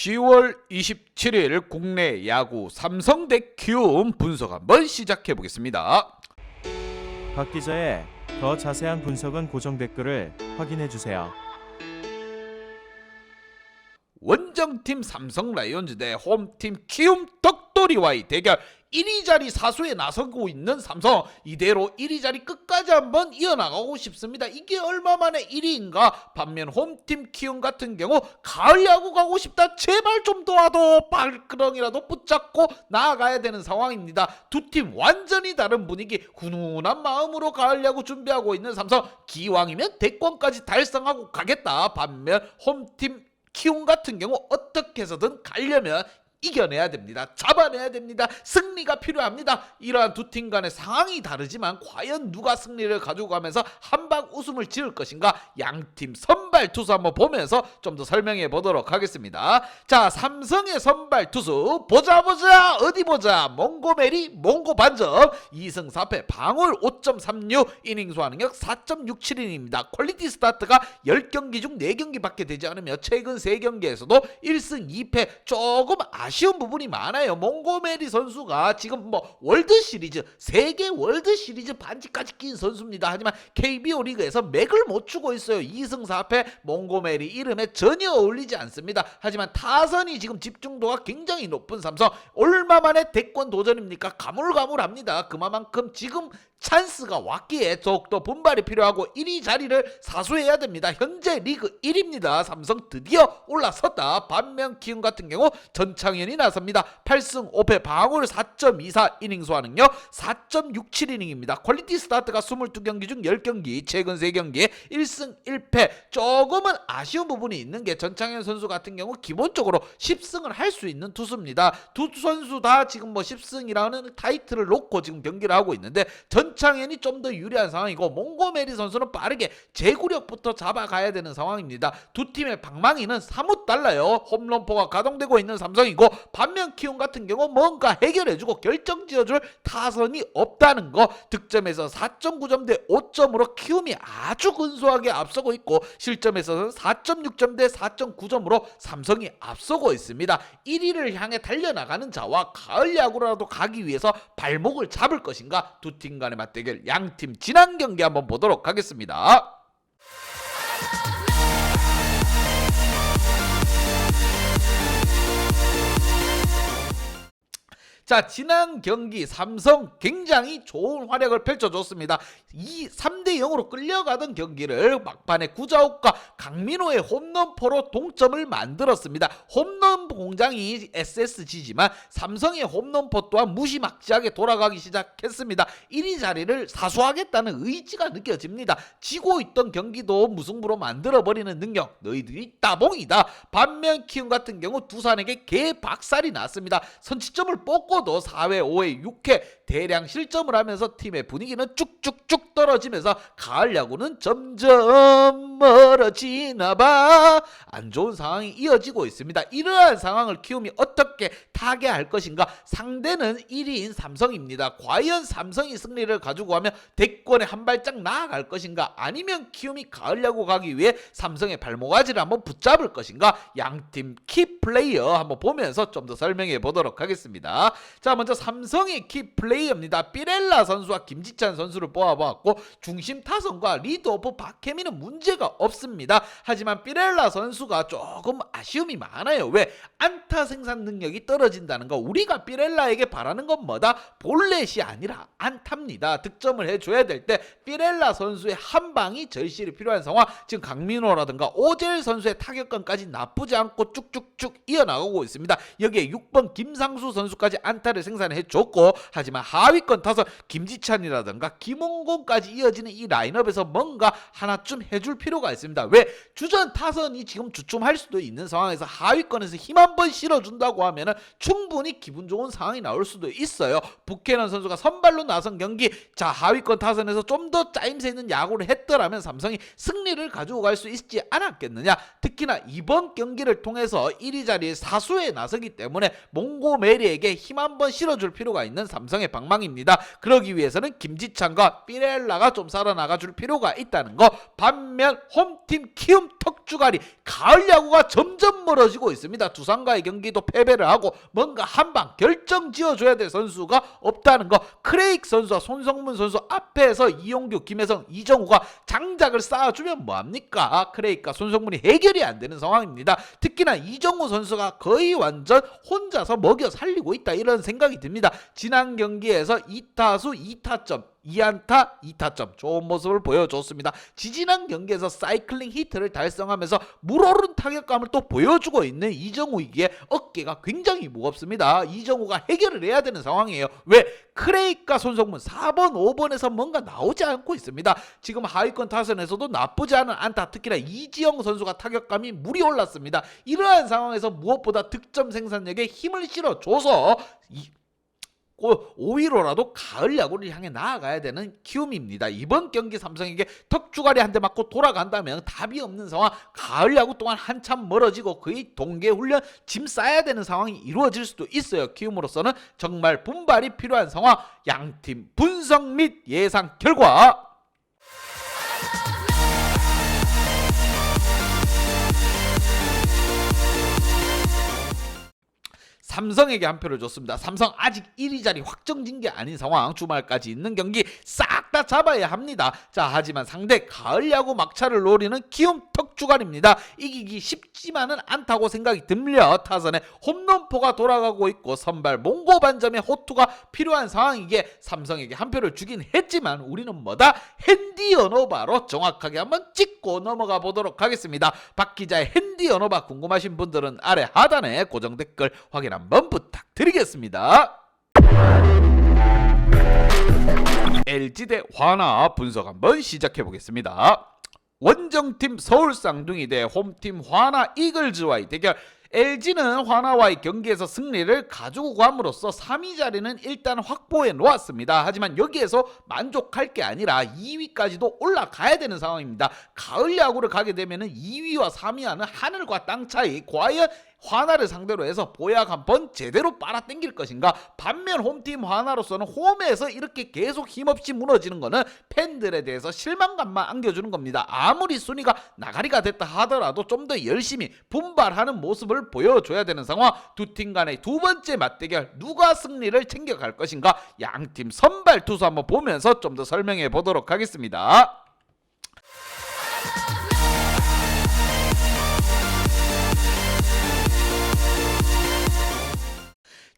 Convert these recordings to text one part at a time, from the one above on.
10월 27일 국내 야구 삼성 대 키움 분석 한번 시작해 보겠습니다. 박 기자의 더 자세한 분석은 고정 댓글을 확인해 주세요. 원정팀 삼성 라이온즈 대 홈팀 키움 덕돌이와의 대결 1위 자리 사수에 나서고 있는 삼성, 이대로 1위 자리 끝까지 한번 이어나가고 싶습니다. 이게 얼마만에 1위인가? 반면 홈팀 키움 같은 경우 가을 야구 가고 싶다, 제발 좀 도와도 발끄덩이라도 붙잡고 나아가야 되는 상황입니다. 두 팀 완전히 다른 분위기, 훈훈한 마음으로 가을 야구 준비하고 있는 삼성, 기왕이면 대권까지 달성하고 가겠다. 반면 홈팀 키움 같은 경우 어떻게 해서든 가려면 이겨내야 됩니다. 잡아내야 됩니다. 승리가 필요합니다. 이러한 두 팀 간의 상황이 다르지만 과연 누가 승리를 가지고 가면서 한방 웃음을 지을 것인가? 양팀 선발 투수 한번 보면서 좀 더 설명해 보도록 하겠습니다. 자, 삼성의 선발 투수 보자 어디 보자. 몽고메리 몽고 반점 2승 4패 방울 5.36 이닝 소화능력 4.67인입니다. 퀄리티 스타트가 10경기 중 4경기밖에 되지 않으며 최근 3경기에서도 1승 2패 조금 아쉬운 부분이 많아요. 몽고메리 선수가 지금 월드 시리즈, 세계 월드 시리즈 반지까지 낀 선수입니다. 하지만 KBO 리그에서 맥을 못 추고 있어요. 2승 4패 몽고메리 이름에 전혀 어울리지 않습니다. 하지만 타선이 지금 집중도가 굉장히 높은 삼성, 얼마만에 대권 도전입니까? 가물가물합니다. 그만큼 지금 찬스가 왔기에 더욱더 분발이 필요하고 1위 자리를 사수해야 됩니다. 현재 리그 1위입니다. 삼성 드디어 올라섰다. 반면 키움 같은 경우 전창현이 나섭니다. 8승 5패 방울 4.24 이닝 소화능력 4.67이닝입니다. 퀄리티 스타트가 22경기 중 10경기, 최근 3경기에 1승 1패. 조금은 아쉬운 부분이 있는 게 전창현 선수 같은 경우 기본적으로 10승을 할 수 있는 투수입니다. 두 선수 다 지금 10승이라는 타이틀을 놓고 지금 경기를 하고 있는데 전창현이 좀 더 유리한 상황이고 몽고메리 선수는 빠르게 제구력부터 잡아가야 되는 상황입니다. 두 팀의 방망이는 사뭇 달라요. 홈런포가 가동되고 있는 삼성이고, 반면 키움 같은 경우 뭔가 해결해주고 결정지어줄 타선이 없다는 거. 득점에서 4.9점 대 5점으로 키움이 아주 근소하게 앞서고 있고, 실점에서는 4.6점 대 4.9점으로 삼성이 앞서고 있습니다. 1위를 향해 달려나가는 자와 가을 야구라도 가기 위해서 발목을 잡을 것인가? 두 팀 간의 맞대결, 양팀 지난 경기 한번 보도록 하겠습니다. 자, 지난 경기 삼성 굉장히 좋은 활약을 펼쳐줬습니다. 3대 0으로 끌려가던 경기를 막판에 구자욱과 강민호의 홈런포로 동점을 만들었습니다. 홈런 공장이 SSG지만 삼성의 홈런포 또한 무시막지하게 돌아가기 시작했습니다. 1위 자리를 사수하겠다는 의지가 느껴집니다. 지고 있던 경기도 무승부로 만들어버리는 능력, 너희들이 따봉이다. 반면 키움 같은 경우 두산에게 개박살이 났습니다. 선취점을 뽑고도 4회, 5회, 6회 대량 실점을 하면서 팀의 분위기는 쭉쭉쭉 떨어지면서 가을 야구는 점점 멀어지나봐. 안 좋은 상황이 이어지고 있습니다. 이러한 상황을 키움이 어떻게 타개할 것인가? 상대는 1위인 삼성입니다. 과연 삼성이 승리를 가지고 가면 대권에 한 발짝 나아갈 것인가? 아니면 키움이 가을 야구 가기 위해 삼성의 발목아지를 한번 붙잡을 것인가? 양팀 키플레이어 한번 보면서 좀 더 설명해 보도록 하겠습니다. 자, 먼저 삼성의 키플레이어입니다. 삐렐라 선수와 김지찬 선수를 뽑아봤고, 중심 타선과 리드오프 박혜민은 문제가 없습니다. 하지만 삐렐라 선수가 조금 아쉬움이 많아요. 왜? 안타 생산 능력이 떨어진다는 거. 우리가 삐렐라에게 바라는 건 뭐다? 볼넷이 아니라 안타입니다. 득점을 해줘야 될 때 삐렐라 선수의 한 방이 절실히 필요한 상황. 지금 강민호라든가 오젤 선수의 타격감까지 나쁘지 않고 쭉쭉쭉 이어나가고 있습니다. 여기에 6번 김상수 선수까지 안타를 생산해줬고, 하지만 하위권 타선 김지찬이라든가 김홍곤까지 이어지는 이 라인업에서 뭔가 하나쯤 해줄 필요가 있습니다. 왜? 주전 타선이 지금 주춤할 수도 있는 상황에서 하위권에서 힘 한번 실어준다고 하면은 충분히 기분 좋은 상황이 나올 수도 있어요. 부캐넌 선수가 선발로 나선 경기, 자, 하위권 타선에서 좀 더 짜임새 있는 야구를 했더라면 삼성이 승리를 가지고 갈 수 있지 않았겠느냐. 특히나 이번 경기를 통해서 1위 자리에 사수에 나서기 때문에 몽고메리에게 힘 한번 실어줄 필요가 있는 삼성의 방망입니다. 그러기 위해서는 김지찬과 피렐라가 좀 살아나가 줄 필요가 있다는 거. 반면 홈팀 키움 턱주갈이 가을 야구가 점점 멀어지고 있습니다. 두산과의 경기도 패배를 하고 뭔가 한방 결정 지어줘야 될 선수가 없다는 거. 크레익 선수와 손성문 선수 앞에서 이용규, 김혜성, 이정우가 장작을 쌓아주면 뭐합니까? 크레익과 손성문이 해결이 안 되는 상황입니다. 특히나 이정우 선수가 거의 완전 혼자서 먹여 살리고 있다, 이런 생각이 듭니다. 지난 경기에서 2타수 2타점 2안타 2타점 좋은 모습을 보여줬습니다. 지지난 경기에서 사이클링 히트를 달성하면서 물오른 타격감을 또 보여주고 있는 이정우이기에 어깨가 굉장히 무겁습니다. 이정우가 해결을 해야 되는 상황이에요. 왜? 크레이크와 손성문 4번 5번에서 뭔가 나오지 않고 있습니다. 지금 하위권 타선에서도 나쁘지 않은 안타, 특히나 이지영 선수가 타격감이 물이 올랐습니다. 이러한 상황에서 무엇보다 득점 생산력에 힘을 실어줘서 5위로라도 가을 야구를 향해 나아가야 되는 키움입니다. 이번 경기 삼성에게 턱주가리 한 대 맞고 돌아간다면 답이 없는 상황, 가을 야구 동안 한참 멀어지고 거의 동계훈련 짐 싸야 되는 상황이 이루어질 수도 있어요. 키움으로서는 정말 분발이 필요한 상황. 양팀 분석 및 예상 결과 삼성에게 한 표를 줬습니다. 삼성 아직 1위 자리 확정진 게 아닌 상황, 주말까지 있는 경기 싹 다 잡아야 합니다. 자, 하지만 상대 가을 야구 막차를 노리는 키움 턱주갈입니다. 이기기 쉽지만은 않다고 생각이 들려 타선에 홈런포가 돌아가고 있고 선발 몽고 반점의 호투가 필요한 상황이기에 삼성에게 한 표를 주긴 했지만 우리는 뭐다? 핸디 언어바로 정확하게 한번 찍고 넘어가 보도록 하겠습니다. 박 기자의 핸디 언어바 궁금하신 분들은 아래 하단에 고정 댓글 확인 한번 부탁드리겠습니다. LG 대 화나 분석 한번 시작해 보겠습니다. 원정팀 서울 쌍둥이 대 홈팀 화나 이글즈와의 대결. LG는 화나와의 경기에서 승리를 가지고 감으로써 3위 자리는 일단 확보해 놓았습니다. 하지만 여기에서 만족할 게 아니라 2위까지도 올라가야 되는 상황입니다. 가을 야구를 가게 되면 2위와 3위와는 하늘과 땅 차이. 과연 화나를 상대로 해서 보약 한번 제대로 빨아당길 것인가? 반면 홈팀 화나로서는 홈에서 이렇게 계속 힘없이 무너지는 거는 팬들에 대해서 실망감만 안겨주는 겁니다. 아무리 순위가 나가리가 됐다 하더라도 좀 더 열심히 분발하는 모습을 보여줘야 되는 상황. 두 팀 간의 두 번째 맞대결, 누가 승리를 챙겨갈 것인가? 양팀 선발 투수 한번 보면서 좀 더 설명해 보도록 하겠습니다.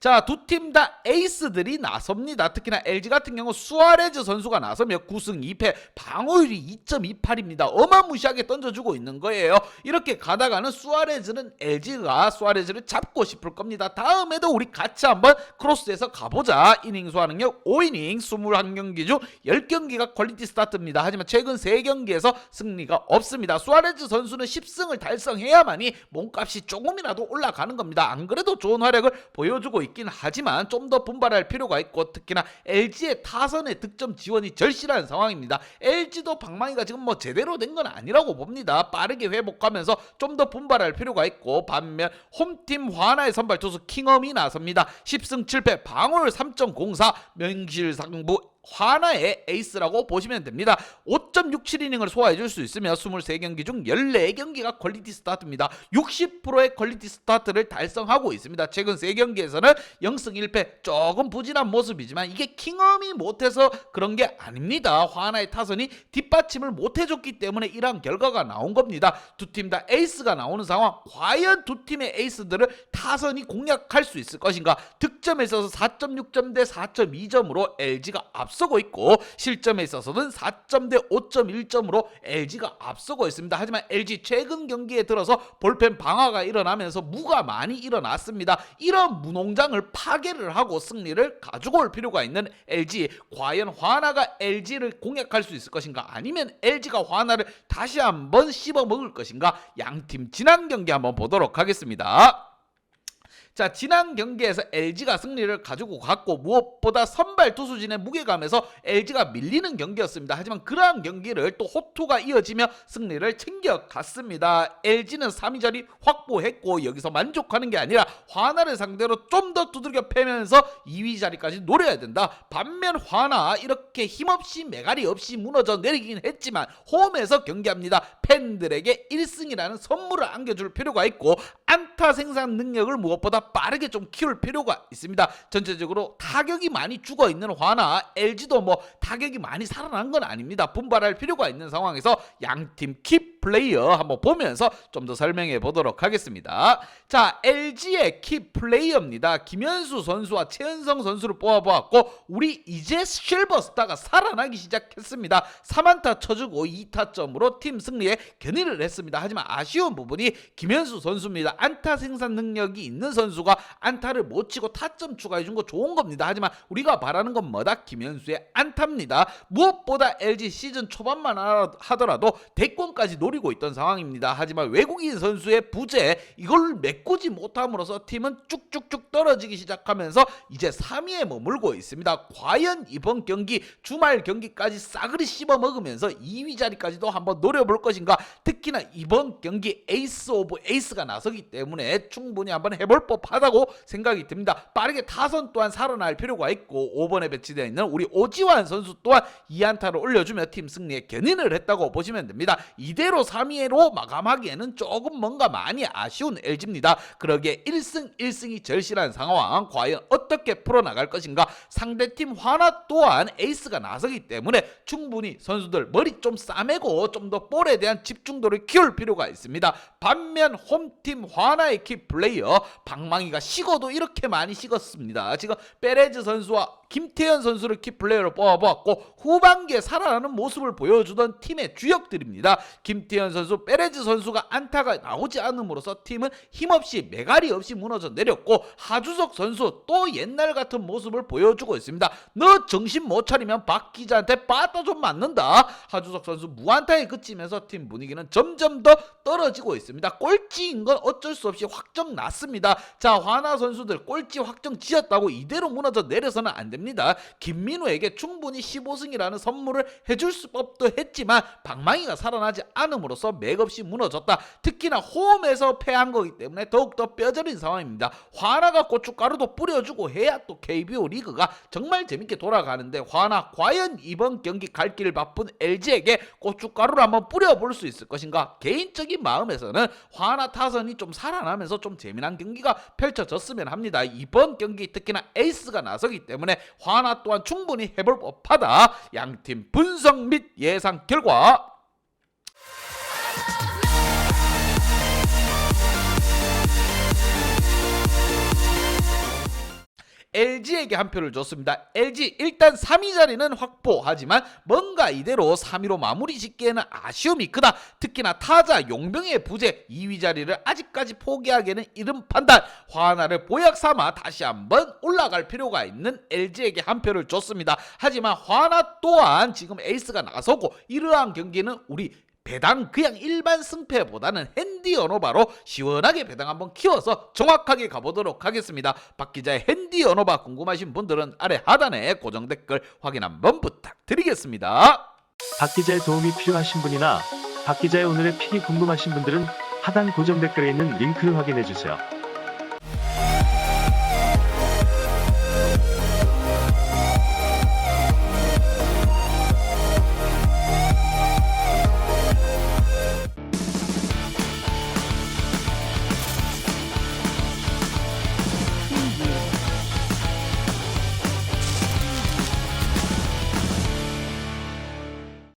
자, 두 팀 다 에이스들이 나섭니다. 특히나 LG 같은 경우 수아레즈 선수가 나서며 9승 2패, 방어율이 2.28입니다. 어마무시하게 던져주고 있는 거예요. 이렇게 가다가는 수아레즈는 LG가 수아레즈를 잡고 싶을 겁니다. 다음에도 우리 같이 한번 크로스에서 가보자. 이닝 소화능력 5이닝 21경기 중 10경기가 퀄리티 스타트입니다. 하지만 최근 3경기에서 승리가 없습니다. 수아레즈 선수는 10승을 달성해야만이 몸값이 조금이라도 올라가는 겁니다. 안 그래도 좋은 활약을 보여주고 있긴 하지만 좀 더 분발할 필요가 있고, 특히나 LG의 타선의 득점 지원이 절실한 상황입니다. LG도 방망이가 지금 뭐 제대로 된 건 아니라고 봅니다. 빠르게 회복하면서 좀 더 분발할 필요가 있고, 반면 홈팀 화나의 선발 투수 킹엄이 나섭니다. 10승 7패, 방어율 3.04, 명실상부 화나의 에이스라고 보시면 됩니다. 5.67이닝을 소화해줄 수 있으며 23경기 중 14경기가 퀄리티 스타트입니다. 60%의 퀄리티 스타트를 달성하고 있습니다. 최근 3경기에서는 0승 1패, 조금 부진한 모습이지만 이게 킹엄이 못해서 그런 게 아닙니다. 화나의 타선이 뒷받침을 못해줬기 때문에 이러한 결과가 나온 겁니다. 두 팀 다 에이스가 나오는 상황, 과연 두 팀의 에이스들을 타선이 공략할 수 있을 것인가? 득점에 있어서 4.6점 대 4.2점으로 LG가 앞서고 있고, 실점에 있어서는 4점 대 5.1점으로 LG가 앞서고 있습니다. 하지만 LG 최근 경기에 들어서 볼펜 방화가 일어나면서 무가 많이 일어났습니다. 이런 무농장을 파괴를 하고 승리를 가지고 올 필요가 있는 LG, 과연 화나가 LG를 공략할 수 있을 것인가? 아니면 LG가 화나를 다시 한번 씹어먹을 것인가? 양팀 지난 경기 한번 보도록 하겠습니다. 자, 지난 경기에서 LG가 승리를 가지고 갔고 무엇보다 선발 투수진의 무게감에서 LG가 밀리는 경기였습니다. 하지만 그러한 경기를 또 호투가 이어지며 승리를 챙겨갔습니다. LG는 3위 자리 확보했고 여기서 만족하는 게 아니라 화나를 상대로 좀 더 두들겨 패면서 2위 자리까지 노려야 된다. 반면 화나 이렇게 힘없이 매가리 없이 무너져 내리긴 했지만 홈에서 경기합니다. 팬들에게 1승이라는 선물을 안겨줄 필요가 있고 안타 생산 능력을 무엇보다 빠르게 좀 키울 필요가 있습니다. 전체적으로 타격이 많이 죽어있는 화나 LG도 뭐 타격이 많이 살아난 건 아닙니다. 분발할 필요가 있는 상황에서 양팀 키 플레이어 한번 보면서 좀 더 설명해 보도록 하겠습니다. 자, LG의 키 플레이어입니다. 김현수 선수와 최은성 선수를 뽑아보았고 우리 이제 실버스타가 살아나기 시작했습니다. 3안타 쳐주고 2타점으로 팀 승리에 견인을 했습니다. 하지만 아쉬운 부분이 김현수 선수입니다. 안타 생산 능력이 있는 선수가 안타를 못 치고 타점 추가해준 거 좋은 겁니다. 하지만 우리가 바라는 건 뭐다? 김현수의 안타입니다. 무엇보다 LG 시즌 초반만 하더라도 대권까지 노리고 있던 상황입니다. 하지만 외국인 선수의 부재 이걸 메꾸지 못함으로써 팀은 쭉쭉쭉 떨어지기 시작하면서 이제 3위에 머물고 있습니다. 과연 이번 경기 주말 경기까지 싸그리 씹어 먹으면서 2위 자리까지도 한번 노려볼 것인가? 특히나 이번 경기 에이스 오브 에이스가 나서기 때문에 충분히 한번 해볼 법하다고 생각이 듭니다. 빠르게 타선 또한 살아날 필요가 있고 5번에 배치되어 있는 우리 오지환 선수 또한 2안타를 올려주며 팀 승리에 견인을 했다고 보시면 됩니다. 이대로 3위로 마감하기에는 조금 뭔가 많이 아쉬운 LG입니다. 그러기에 1승 1승이 절실한 상황 과연 어떻게 풀어나갈 것인가? 상대팀 화나 또한 에이스가 나서기 때문에 충분히 선수들 머리 좀 싸매고 좀 더 볼에 대한 집중도를 키울 필요가 있습니다. 반면 홈팀 화나의 키 플레이어 방망이가 식어도 이렇게 많이 식었습니다. 지금 페레즈 선수와 김태현 선수를 키플레이어로 뽑아보았고 후반기에 살아나는 모습을 보여주던 팀의 주역들입니다. 김태현 선수, 페레즈 선수가 안타가 나오지 않음으로써 팀은 힘없이 매가리 없이 무너져 내렸고 하주석 선수 또 옛날 같은 모습을 보여주고 있습니다. 너 정신 못 차리면 박 기자한테 빠따 좀 맞는다. 하주석 선수 무안타에 그치면서 팀 분위기는 점점 더 떨어지고 있습니다. 꼴찌인 건 어쩔 수 없이 확정 났습니다. 자, 화나 선수들 꼴찌 확정 지었다고 이대로 무너져 내려서는 안 됩니다. 김민우에게 충분히 15승이라는 선물을 해줄 법도 했지만 방망이가 살아나지 않음으로써 맥없이 무너졌다. 특히나 홈에서 패한 거기 때문에 더욱더 뼈저린 상황입니다. 화나가 고춧가루도 뿌려주고 해야 또 KBO 리그가 정말 재밌게 돌아가는데 화나 과연 이번 경기 갈 길 바쁜 LG에게 고춧가루를 한번 뿌려볼 수 있을 것인가? 개인적인 마음에서는 화나 타선이 좀 살아나면서 좀 재미난 경기가 펼쳐졌으면 합니다. 이번 경기 특히나 에이스가 나서기 때문에 화나 또한 충분히 해볼 법하다. 양팀 분석 및 예상 결과 LG에게 한 표를 줬습니다. LG 일단 3위 자리는 확보하지만 뭔가 이대로 3위로 마무리 짓기에는 아쉬움이 크다. 특히나 타자 용병의 부재 2위 자리를 아직까지 포기하기에는 이른 판단. 화나를 보약 삼아 다시 한번 올라갈 필요가 있는 LG에게 한 표를 줬습니다. 하지만 화나 또한 지금 에이스가 나서고 이러한 경기는 우리 배당 그냥 일반 승패보다는 핸디 언어바로 시원하게 배당 한번 키워서 정확하게 가보도록 하겠습니다. 박 기자의 핸디 언어바 궁금하신 분들은 아래 하단에 고정 댓글 확인 한번 부탁드리겠습니다. 박 기자의 도움이 필요하신 분이나 박 기자의 오늘의 픽이 궁금하신 분들은 하단 고정 댓글에 있는 링크를 확인해 주세요.